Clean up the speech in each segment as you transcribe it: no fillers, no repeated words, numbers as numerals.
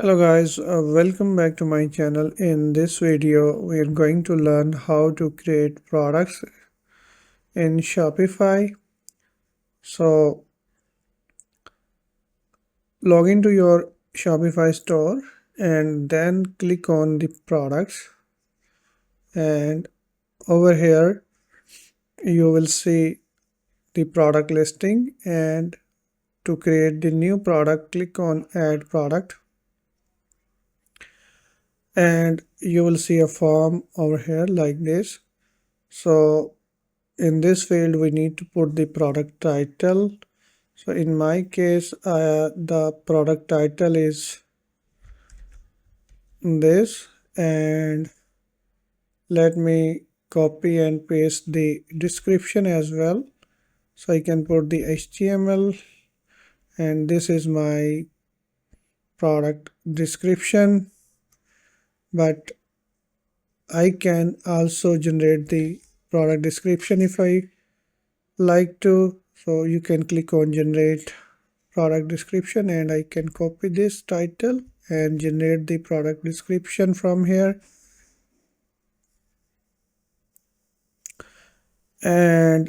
Hello guys, welcome back to my channel. In this video we are going to learn how to create products in Shopify. So log into your Shopify store and then click on the products, and over here you will see the product listing, and to create the new product click on add product, and you will see a form over here like this. So in this field we need to put the product title. So in my case the product title is this, and let me copy and paste the description as well, so I can put the HTML, and this is my product description, but I can also generate the product description if I like to. So you can click on generate product description, and I can copy this title and generate the product description from here, and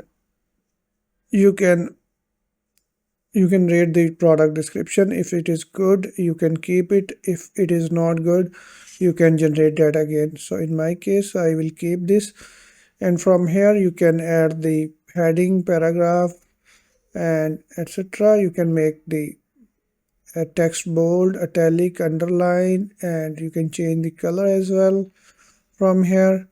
you can rate the product description. If it is good you can keep it, if it is not good you can generate that again. So in my case I will keep this, and from here you can add the heading, paragraph, and etc. You can make the text bold, italic, underline, and you can change the color as well from here.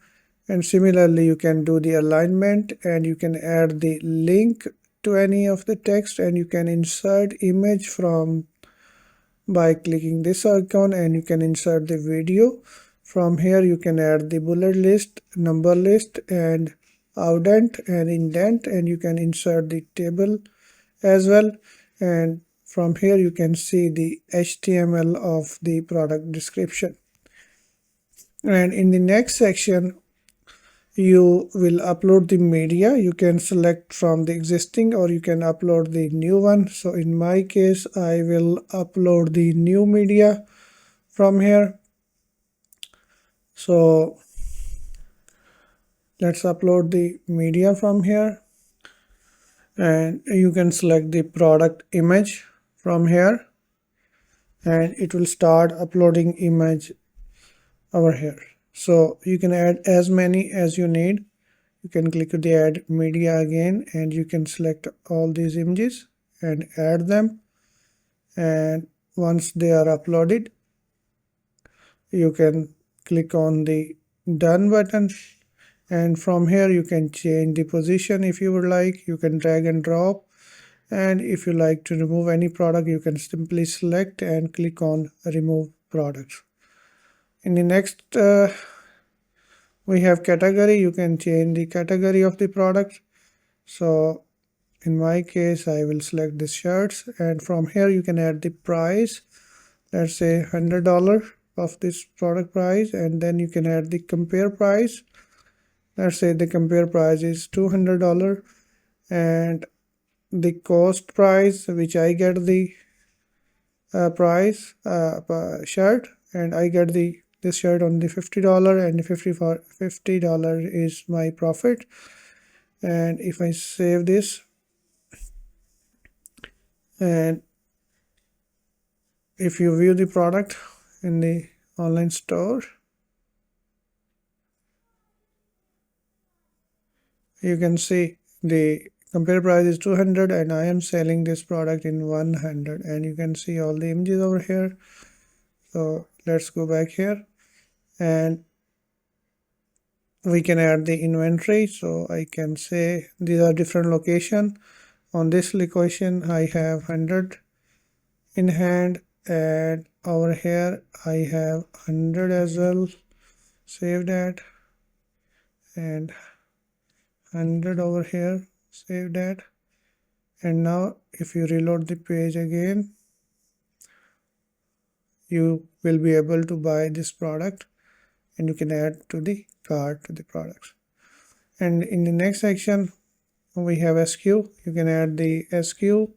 And similarly you can do the alignment, and you can add the link to any of the text, and you can insert image from by clicking this icon, and you can insert the video. From here you can add the bullet list, number list, and outdent and indent, and you can insert the table as well. And from here you can see the HTML of the product description. And in the next section you will upload the media. You can select from the existing or you can upload the new one. So in my case I will upload the new media from here. So let's upload the media from here, and you can select the product image from here, and it will start uploading image over here. So you can add as many as you need. You can click the add media again, and you can select all these images and add them, and once they are uploaded you can click on the done button, and from here you can change the position if you would like. You can drag and drop, and if you like to remove any product you can simply select and click on remove products. In the next we have category. You can change the category of the product. So in my case I will select the shirts, and from here you can add the price. Let's say $100 of this product price, and then you can add the compare price. Let's say the compare price is $200, and the cost price, which I get the price shirt, and I get this shirt on the $50, and $50 is my profit. And if I save this, and if you view the product in the online store, you can see the compare price is 200 and I am selling this product in 100, and you can see all the images over here. So let's go back here, and we can add the inventory. So I can say these are different location. On this location I have 100 in hand, and over here I have 100 as well. Save that, and 100 over here, save that. And now if you reload the page again, you will be able to buy this product, and you can add to the cart to the products. And in the next section we have SKU. You can add the SKU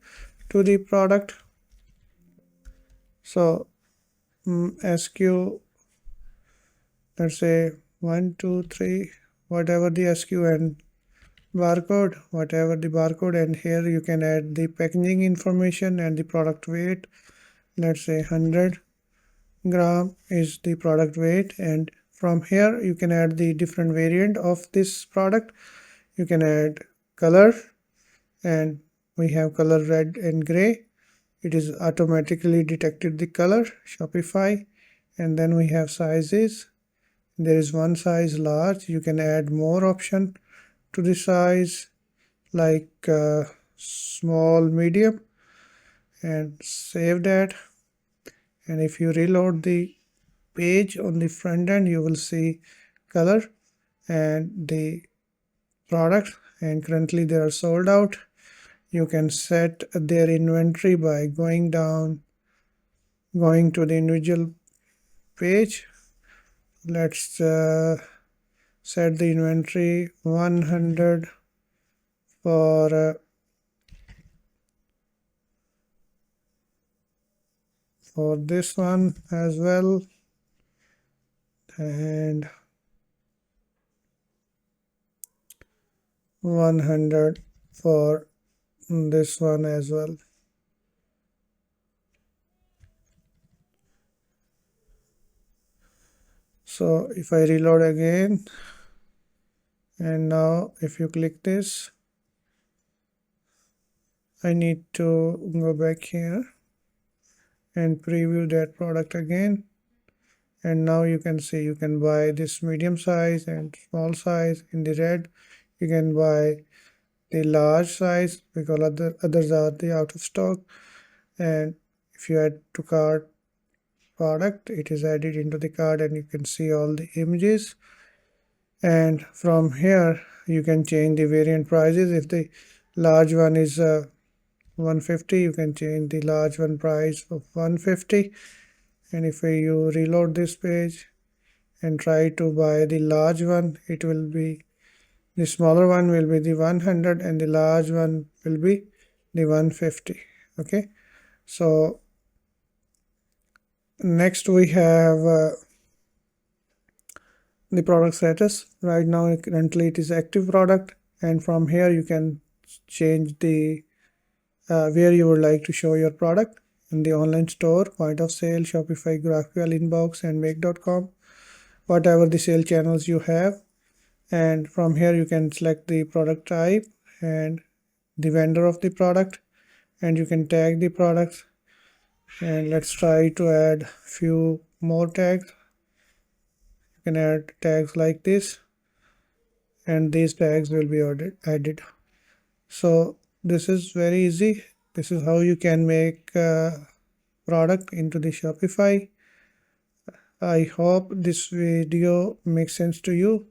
to the product. So SKU, let's say 1 2 3, whatever the SKU, and barcode, whatever the barcode, and here you can add the packaging information and the product weight. Let's say 100 gram is the product weight, and from here you can add the different variant of this product. You can add color, and we have color red and gray. It is automatically detected the color, Shopify. And then we have sizes. There is one size large. You can add more option to the size, like small, medium, and save that. And if you reload the page on the front end, you will see color and the product, and currently they are sold out. You can set their inventory by going to the individual page. Let's set the inventory 100 for this one as well, and 100 for this one as well. So if I reload again, and now if you click this, I need to go back here and preview that product again. And now you can see you can buy this medium size and small size in the red. You can buy the large size because others are the out of stock. And if you add to cart product, it is added into the cart, and you can see all the images. And from here you can change the variant prices. If the large one is 150, you can change the large one price of 150. And if you reload this page and try to buy the large one, it will be the smaller one will be the 100 and the large one will be the 150. Okay, so next we have the product status. Right now currently it is active product, and from here you can change the where you would like to show your product in the online store, point of sale, Shopify, GraphQL, Inbox, and Make.com, whatever the sale channels you have. And from here you can select the product type and the vendor of the product, and you can tag the products. And let's try to add few more tags. You can add tags like this, and these tags will be added. So this is very easy. This is how you can make product into the Shopify. I hope this video makes sense to you.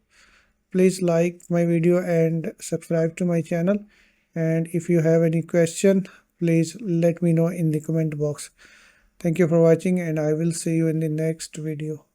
Please like my video and subscribe to my channel. And if you have any question, please let me know in the comment box. Thank you for watching, and I will see you in the next video.